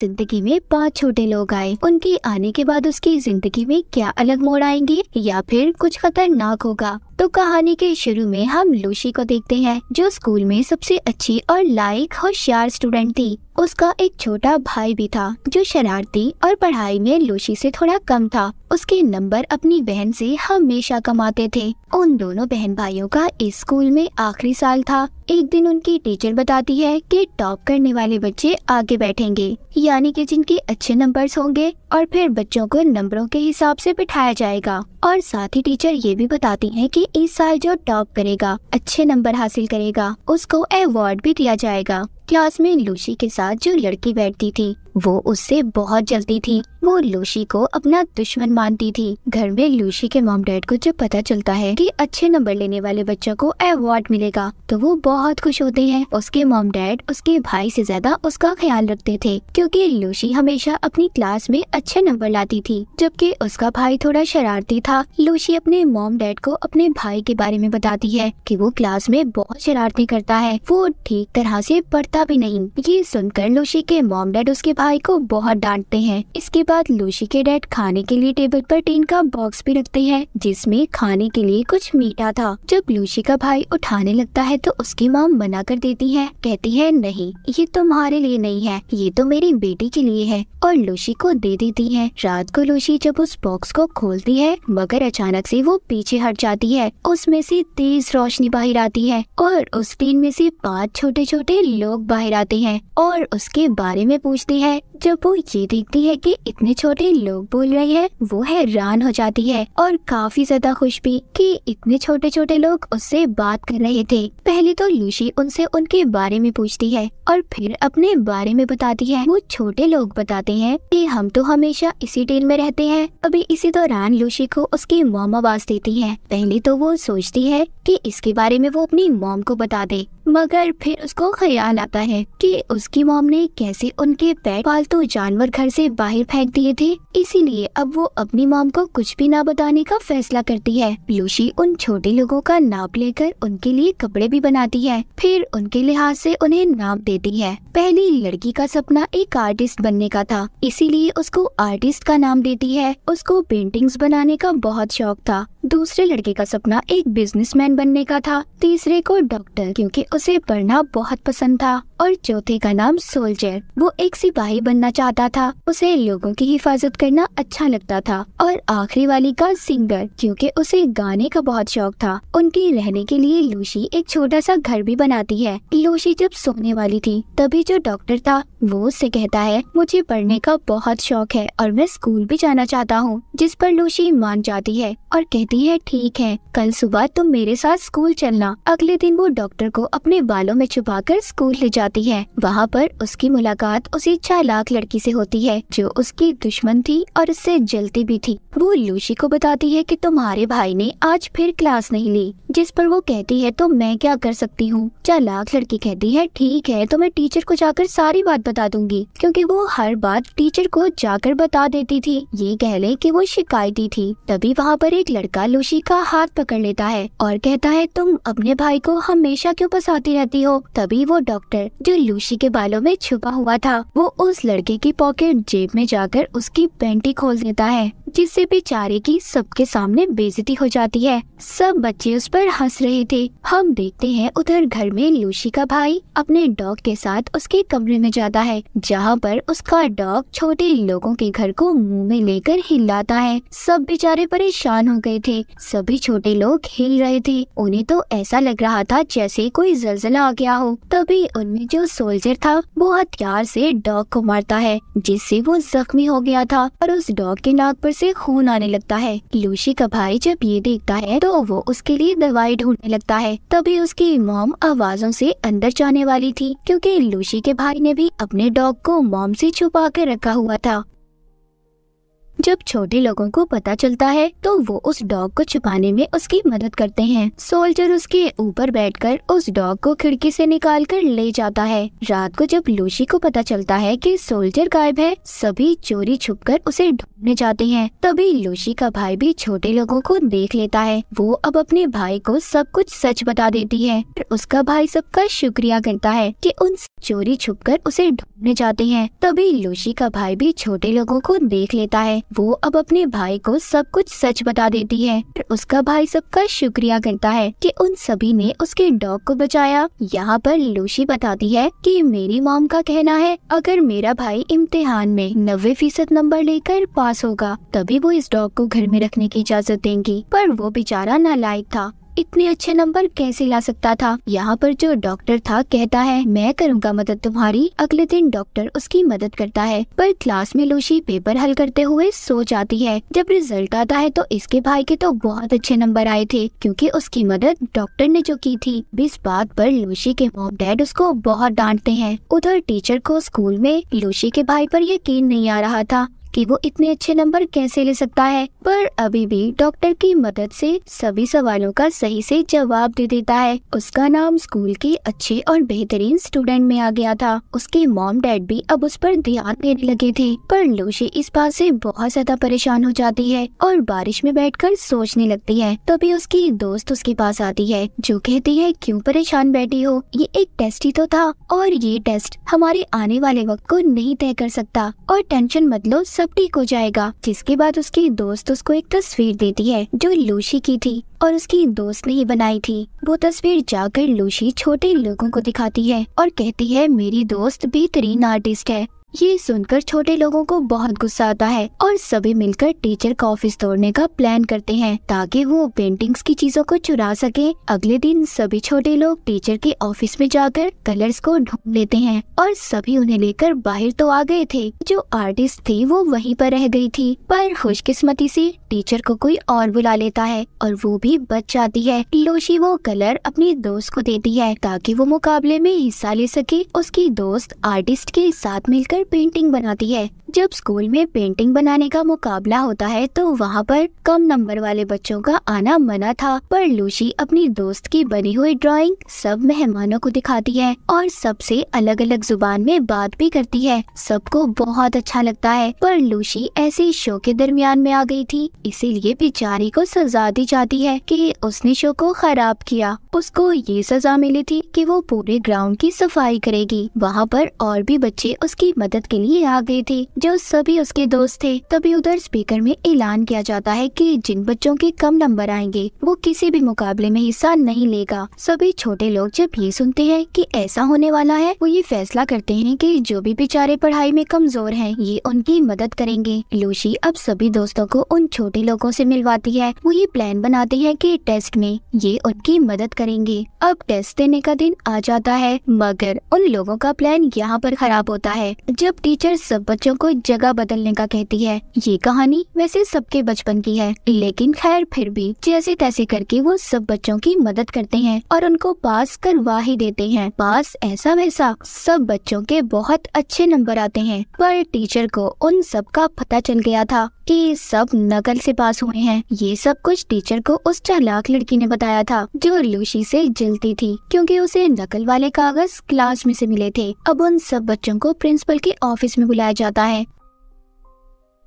जिंदगी में 5 छोटे लोग आए। उनके आने के बाद उसकी जिंदगी में क्या अलग मोड़ आएंगे या फिर कुछ खतरनाक होगा। तो कहानी के शुरू में हम लूसी को देखते हैं, जो स्कूल में सबसे अच्छी और लायक होशियार स्टूडेंट थी। उसका एक छोटा भाई भी था जो शरारती और पढ़ाई में लूसी से थोड़ा कम था। उसके नंबर अपनी बहन से हमेशा कम आते थे। उन दोनों बहन भाइयों का इस स्कूल में आखिरी साल था। एक दिन उनकी टीचर बताती है कि टॉप करने वाले बच्चे आगे बैठेंगे, यानी कि जिनके अच्छे नंबर्स होंगे, और फिर बच्चों को नंबरों के हिसाब से बिठाया जाएगा। और साथ ही टीचर ये भी बताती है कि इस साल जो टॉप करेगा, अच्छे नंबर हासिल करेगा, उसको अवार्ड भी दिया जाएगा। क्लास में लूसी के साथ जो लड़की बैठती थी वो उससे बहुत जलती थी। वो लूसी को अपना दुश्मन मानती थी। घर में लूसी के मॉम डैड को जब पता चलता है कि अच्छे नंबर लेने वाले बच्चों को अवार्ड मिलेगा तो वो बहुत खुश होते हैं। उसके मॉम डैड उसके भाई से ज्यादा उसका ख्याल रखते थे, क्योंकि लूसी हमेशा अपनी क्लास में अच्छे नंबर लाती थी, जबकि उसका भाई थोड़ा शरारती था। लूसी अपने मॉम डैड को अपने भाई के बारे में बताती है कि वो क्लास में बहुत शरारती करता है, वो ठीक तरह से पढ़ता भी नहीं। ये सुनकर लूसी के मॉम डैड उसके भाई को बहुत डांटते हैं। इसके बाद लूसी के डैड खाने के लिए टेबल पर टीन का बॉक्स भी रखते हैं, जिसमें खाने के लिए कुछ मीठा था। जब लूसी का भाई उठाने लगता है तो उसकी मॉम मना कर देती है, कहती है नहीं, ये तुम्हारे लिए नहीं है, ये तो मेरी बेटी के लिए है, और लूसी को दे देती है। रात को लूसी जब उस बॉक्स को खोलती है, मगर अचानक से वो पीछे हट जाती है। उसमें से तेज रोशनी बाहर आती है और उस टीन में से 5 छोटे छोटे लोग बाहर आते हैं और उसके बारे में पूछते हैं। जब वो ये देखती है कि इतने छोटे लोग बोल रहे हैं, वो हैरान हो जाती है और काफी ज्यादा खुश भी कि इतने छोटे छोटे लोग उससे बात कर रहे थे। पहले तो लूसी उनसे उनके बारे में पूछती है और फिर अपने बारे में बताती है। वो छोटे लोग बताते हैं कि हम तो हमेशा इसी टीम में रहते हैं। अभी इसी दौरान लूसी को उसकी मॉम आवाज देती है। पहले तो वो सोचती है कि इसके बारे में वो अपनी मॉम को बता दे, मगर फिर उसको ख्याल आता है कि उसकी मॉम ने कैसे उनके पेट पालतू जानवर घर से बाहर फेंक दिए थे, इसीलिए अब वो अपनी मॉम को कुछ भी ना बताने का फैसला करती है। लूसी उन छोटे लोगों का नाप लेकर उनके लिए कपड़े भी बनाती है, फिर उनके लिहाज से उन्हें नाम देती है। पहली लड़की का सपना एक आर्टिस्ट बनने का था, इसीलिए उसको आर्टिस्ट का नाम देती है। उसको पेंटिंग्स बनाने का बहुत शौक था। दूसरे लड़के का सपना एक बिजनेसमैन बनने का था। तीसरे को डॉक्टर, क्योंकि उसे पढ़ना बहुत पसंद था। और चौथे का नाम सोल्जर, वो एक सिपाही बनना चाहता था, उसे लोगों की हिफाजत करना अच्छा लगता था। और आखिरी वाली का सिंगर, क्योंकि उसे गाने का बहुत शौक था। उनके रहने के लिए लूसी एक छोटा सा घर भी बनाती है। लूसी जब सोने वाली थी तभी जो डॉक्टर था वो उससे कहता है, मुझे पढ़ने का बहुत शौक है और मैं स्कूल भी जाना चाहता हूँ, जिस पर लूसी मान जाती है और कहती है ठीक है, कल सुबह तुम मेरे साथ स्कूल चलना। अगले दिन वो डॉक्टर को अपने बालों में छुपाकर स्कूल ले जाती है। वहाँ पर उसकी मुलाकात उसी चालाक लड़की से होती है जो उसकी दुश्मन थी और उससे जलती भी थी। वो लूसी को बताती है कि तुम्हारे भाई ने आज फिर क्लास नहीं ली, जिस पर वो कहती है तो मैं क्या कर सकती हूँ। चालाक लड़की कहती है ठीक है, तो मैं टीचर को जाकर सारी बात बता दूंगी, क्योंकि वो हर बात टीचर को जाकर बता देती थी। ये कह ले कि वो शिकायती थी। तभी वहाँ पर एक लड़का लूसी का हाथ पकड़ लेता है और कहता है तुम अपने भाई को हमेशा क्यों फंसाती रहती हो। तभी वो डॉक्टर जो लूसी के बालों में छुपा हुआ था, वो उस लड़के की पॉकेट जेब में जाकर उसकी पैंटी खोल देता है, जिससे बेचारे की सबके सामने बेइज्जती हो जाती है। सब बच्चे उस पर हंस रहे थे। हम देखते हैं उधर घर में लूसी का भाई अपने डॉग के साथ उसके कमरे में जाता है, जहाँ पर उसका डॉग छोटे लोगों के घर को मुंह में लेकर हिलाता है। सब बेचारे परेशान हो गए थे। सभी छोटे लोग हिल रहे थे। उन्हें तो ऐसा लग रहा था जैसे कोई जलजला आ गया हो। तभी उनमें जो सोल्जर था वो हथियार से डॉग को मारता है, जिससे वो जख्मी हो गया था और उस डॉग के नाक पर से खून आने लगता है। लूसी का भाई जब ये देखता है तो वो उसके लिए दवाई ढूंढने लगता है। तभी उसकी मॉम आवाजों से अंदर जाने वाली थी, क्योंकि लूसी के भाई ने भी अपने डॉग को मॉम से छुपा कर रखा हुआ था। जब छोटे लोगों को पता चलता है तो वो उस डॉग को छुपाने में उसकी मदद करते हैं। सोल्जर उसके ऊपर बैठकर उस डॉग को खिड़की से निकाल कर ले जाता है। रात को जब लूसी को पता चलता है कि सोल्जर गायब है, सभी चोरी छुपकर उसे ढूंढने जाते हैं। तभी लूसी का भाई भी छोटे लोगों को देख लेता है। वो अब अपने भाई को सब कुछ सच बता देती है। उसका भाई सबका शुक्रिया करता है कि उन चोरी छुपकर उसे ढूंढने जाते हैं। तभी लूसी का भाई भी छोटे लोगों को देख लेता है। वो अब अपने भाई को सब कुछ सच बता देती है। उसका भाई सबका शुक्रिया करता है कि उन सभी ने उसके डॉग को बचाया। यहाँ पर लूसी बताती है कि मेरी मॉम का कहना है अगर मेरा भाई इम्तिहान में 90% नंबर लेकर पास होगा तभी वो इस डॉग को घर में रखने की इजाजत देंगी, पर वो बेचारा नालायक था, इतने अच्छे नंबर कैसे ला सकता था। यहाँ पर जो डॉक्टर था कहता है मैं करूँगा मदद तुम्हारी। अगले दिन डॉक्टर उसकी मदद करता है, पर क्लास में लूसी पेपर हल करते हुए सो जाती है। जब रिजल्ट आता है तो इसके भाई के तो बहुत अच्छे नंबर आए थे क्योंकि उसकी मदद डॉक्टर ने जो की थी। इस बात पर लूसी के मॉम डैड उसको बहुत डांटते हैं। उधर टीचर को स्कूल में लूसी के भाई पर यकीन नहीं आ रहा था कि वो इतने अच्छे नंबर कैसे ले सकता है, पर अभी भी डॉक्टर की मदद से सभी सवालों का सही से जवाब दे देता है। उसका नाम स्कूल के अच्छे और बेहतरीन स्टूडेंट में आ गया था। उसके मॉम डैड भी अब उस पर ध्यान देने लगे थे, पर लूसी इस बात से बहुत ज्यादा परेशान हो जाती है और बारिश में बैठकर सोचने लगती है। तभी उसकी दोस्त उसके पास आती है जो कहती है क्यों परेशान बैठी हो, ये एक टेस्ट ही तो था और ये टेस्ट हमारे आने वाले वक्त को नहीं तय कर सकता और टेंशन मत लो, सब ठीक हो जाएगा। जिसके बाद उसकी दोस्त उसको एक तस्वीर देती है जो लूसी की थी और उसकी दोस्त ने ही बनाई थी। वो तस्वीर जाकर लूसी छोटे लोगों को दिखाती है और कहती है मेरी दोस्त बेहतरीन आर्टिस्ट है। ये सुनकर छोटे लोगों को बहुत गुस्सा आता है और सभी मिलकर टीचर का ऑफिस तोड़ने का प्लान करते हैं ताकि वो पेंटिंग्स की चीजों को चुरा सके। अगले दिन सभी छोटे लोग टीचर के ऑफिस में जाकर कलर्स को ढूंढ लेते हैं और सभी उन्हें लेकर बाहर तो आ गए थे। जो आर्टिस्ट थी वो वहीं पर रह गई थी, पर खुशकिस्मती से टीचर को कोई और बुला लेता है और वो भी बच जाती है। लूसी वो कलर अपनी दोस्त को देती है ताकि वो मुकाबले में हिस्सा ले सके। उसकी दोस्त आर्टिस्ट के साथ मिलकर पेंटिंग बनाती है। जब स्कूल में पेंटिंग बनाने का मुकाबला होता है तो वहाँ पर कम नंबर वाले बच्चों का आना मना था, पर लूसी अपनी दोस्त की बनी हुई ड्राइंग सब मेहमानों को दिखाती है और सबसे अलग अलग जुबान में बात भी करती है। सबको बहुत अच्छा लगता है, पर लूसी ऐसे शो के दरमियान में आ गई थी, इसीलिए बेचारी को सजा दी जाती है कि उसने शो को खराब किया। उसको ये सजा मिली थी कि वो पूरे ग्राउंड की सफाई करेगी। वहाँ पर और भी बच्चे उसकी मदद के लिए आ गए थे जो सभी उसके दोस्त थे। तभी उधर स्पीकर में ऐलान किया जाता है कि जिन बच्चों के कम नंबर आएंगे वो किसी भी मुकाबले में हिस्सा नहीं लेगा। सभी छोटे लोग जब ये सुनते हैं कि ऐसा होने वाला है वो ये फैसला करते हैं कि जो भी बेचारे पढ़ाई में कमजोर हैं ये उनकी मदद करेंगे। लूसी अब सभी दोस्तों को उन छोटे लोगों से मिलवाती है। वो ये प्लान बनाते हैं कि टेस्ट में ये उनकी मदद करेंगे। अब टेस्ट देने का दिन आ जाता है, मगर उन लोगों का प्लान यहाँ पर खराब होता है जब टीचर सब बच्चों को जगह बदलने का कहती है। ये कहानी वैसे सबके बचपन की है, लेकिन खैर फिर भी जैसे तैसे करके वो सब बच्चों की मदद करते हैं और उनको पास करवा ही देते हैं। पास ऐसा वैसा सब बच्चों के बहुत अच्छे नंबर आते हैं, पर टीचर को उन सब का पता चल गया था कि सब नकल से पास हुए हैं। ये सब कुछ टीचर को उस चालाक लड़की ने बताया था जो लूसी से जलती थी क्योंकि उसे नकल वाले कागज क्लास में से मिले थे। अब उन सब बच्चों को प्रिंसिपल के ऑफिस में बुलाया जाता है।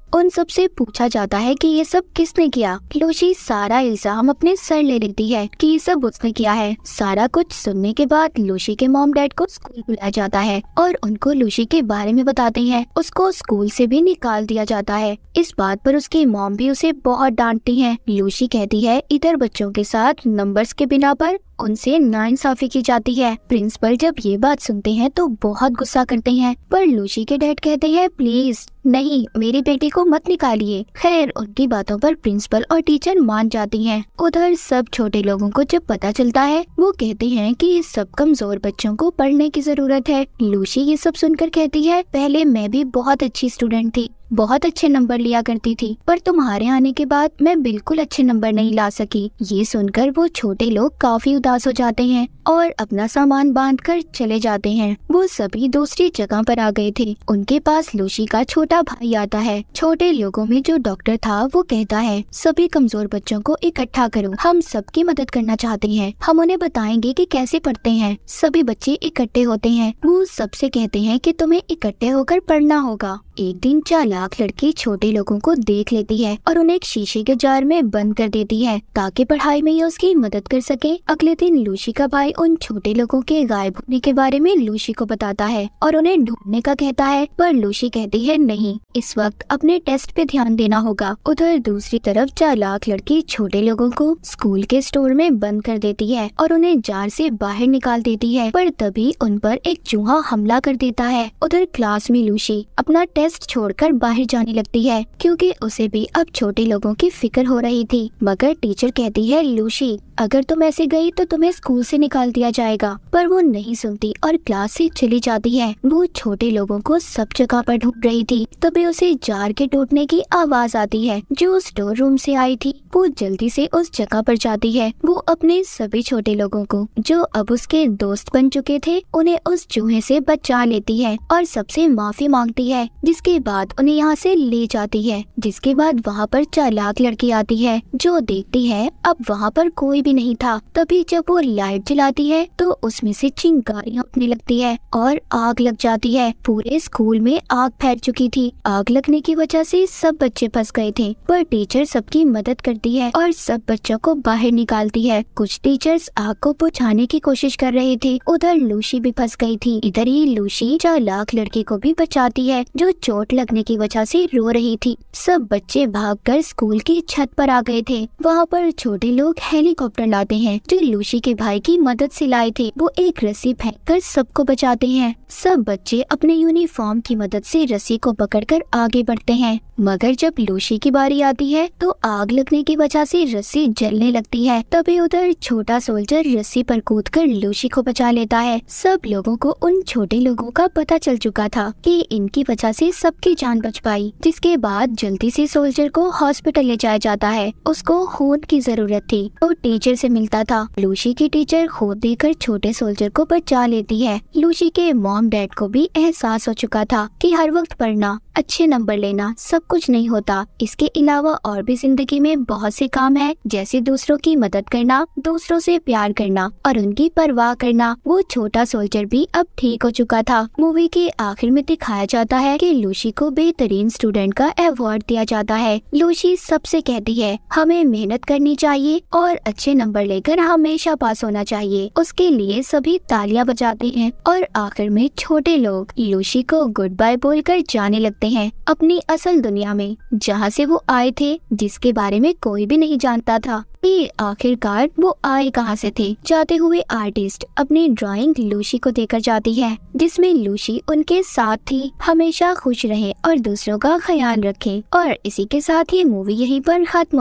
उन सब से पूछा जाता है कि ये सब किसने किया। लूसी सारा इल्जाम अपने सर ले लेती है कि ये सब उसने किया है। सारा कुछ सुनने के बाद लूसी के मॉम डैड को स्कूल बुलाया जाता है और उनको लूसी के बारे में बताते हैं। उसको स्कूल से भी निकाल दिया जाता है। इस बात पर उसकी मॉम भी उसे बहुत डांटती है। लूसी कहती है इधर बच्चों के साथ नंबर्स के बिना पर उनसे नाइंसाफी की जाती है। प्रिंसिपल जब ये बात सुनते हैं तो बहुत गुस्सा करते हैं, पर लूसी के डैड कहते हैं प्लीज नहीं, मेरी बेटी को मत निकालिए। खैर उनकी बातों पर प्रिंसिपल और टीचर मान जाती हैं। उधर सब छोटे लोगों को जब पता चलता है वो कहते हैं कि सब कमजोर बच्चों को पढ़ने की जरूरत है। लूसी ये सब सुनकर कहती है पहले मैं भी बहुत अच्छी स्टूडेंट थी, बहुत अच्छे नंबर लिया करती थी, पर तुम्हारे आने के बाद मैं बिल्कुल अच्छे नंबर नहीं ला सकी। ये सुनकर वो छोटे लोग काफी उदास हो जाते हैं और अपना सामान बांधकर चले जाते हैं। वो सभी दूसरी जगह पर आ गए थे। उनके पास लूसी का छोटा भाई आता है। छोटे लोगों में जो डॉक्टर था वो कहता है, सभी कमजोर बच्चों को इकट्ठा करो, हम सबकी मदद करना चाहते हैं, हम उन्हें बताएंगे कि कैसे पढ़ते हैं। सभी बच्चे इकट्ठे होते हैं। वो सबसे कहते हैं कि तुम्हें इकट्ठे होकर पढ़ना होगा। एक दिन चालाक लड़की छोटे लोगों को देख लेती है और उन्हें एक शीशे के जार में बंद कर देती है ताकि पढ़ाई में ये उसकी मदद कर सके। अगले दिन लूसी का भाई उन छोटे लोगों के गायब होने के बारे में लूसी को बताता है और उन्हें ढूंढने का कहता है, पर लूसी कहती है नहीं, इस वक्त अपने टेस्ट पे ध्यान देना होगा। उधर दूसरी तरफ चालाक लड़की छोटे लोगों को स्कूल के स्टोर में बंद कर देती है और उन्हें जार से बाहर निकाल देती है, पर तभी उन पर एक चूहा हमला कर देता है। उधर क्लास में लूसी अपना टेस्ट छोड़कर बाहर जाने लगती है क्योंकि उसे भी अब छोटे लोगों की फिक्र हो रही थी। मगर टीचर कहती है, लूसी अगर तुम ऐसे गई तो तुम्हें स्कूल से निकाल दिया जाएगा। पर वो नहीं सुनती और क्लास से चली जाती है। वो छोटे लोगों को सब जगह पर ढूंढ रही थी, तभी उसे जार के टूटने की आवाज आती है जो स्टोर रूम से आई थी। वो जल्दी से उस जगह पर जाती है। वो अपने सभी छोटे लोगों को जो अब उसके दोस्त बन चुके थे उन्हें उस चूहे से बचा लेती है और सबसे माफी मांगती है, जिसके बाद उन्हें यहाँ से ले जाती है। जिसके बाद वहाँ पर चालाक लड़की आती है जो देखती है अब वहाँ पर कोई भी नहीं था। तभी जब वो लाइट जलाती है तो उसमें से चिंगारियां उठने लगती है और आग लग जाती है। पूरे स्कूल में आग फैल चुकी थी। आग लगने की वजह से सब बच्चे फंस गए थे, पर टीचर सबकी मदद करती है और सब बच्चों को बाहर निकालती है। कुछ टीचर्स आग को बुझाने की कोशिश कर रहे थे। उधर लूसी भी फंस गई थी। इधर ही लूसी चालाक लड़की को भी बचाती है जो चोट लगने की वजह से रो रही थी। सब बच्चे भागकर स्कूल की छत पर आ गए थे। वहाँ पर छोटे लोग हेलीकॉप्टर लाते हैं जो लूसी के भाई की मदद से लाए थे। वो एक रस्सी फेंककर सबको बचाते हैं। सब बच्चे अपने यूनिफॉर्म की मदद से रस्सी को पकड़कर आगे बढ़ते हैं। मगर जब लूसी की बारी आती है तो आग लगने की वजह से रस्सी जलने लगती है। तभी उधर छोटा सोल्जर रस्सी पर कूदकर लूसी को बचा लेता है। सब लोगों को उन छोटे लोगों का पता चल चुका था कि इनकी वजह से सबकी जान बच पाई। जिसके बाद जल्दी से सोल्जर को हॉस्पिटल ले जाया जाता है। उसको खून की जरूरत थी तो टीचर से मिलता था। लूसी की टीचर खून देकर छोटे सोल्जर को बचा लेती है। लूसी के मॉम डैड को भी एहसास हो चुका था कि हर वक्त पढ़ना, अच्छे नंबर लेना सब कुछ नहीं होता। इसके अलावा और भी जिंदगी में बहुत से काम है, जैसे दूसरों की मदद करना, दूसरों से प्यार करना और उनकी परवाह करना। वो छोटा सोल्जर भी अब ठीक हो चुका था। मूवी के आखिर में दिखाया जाता है कि लूसी को बेहतरीन स्टूडेंट का अवार्ड दिया जाता है। लूसी सबसे कहती है हमें मेहनत करनी चाहिए और अच्छे नंबर लेकर हमेशा पास होना चाहिए। उसके लिए सभी तालियां बजाते हैं और आखिर में छोटे लोग लूसी को गुड बाय बोलकर जाने लगते हैं अपनी असल दुनिया में, जहाँ से वो आए थे, जिसके बारे में कोई भी नहीं जानता था कि आखिरकार वो आए कहाँ से थे। जाते हुए आर्टिस्ट अपनी ड्राइंग लूसी को देकर जाती है जिसमें लूसी उनके साथ थी। हमेशा खुश रहे और दूसरों का ख्याल रखे। और इसी के साथ ये मूवी यहीं पर खत्म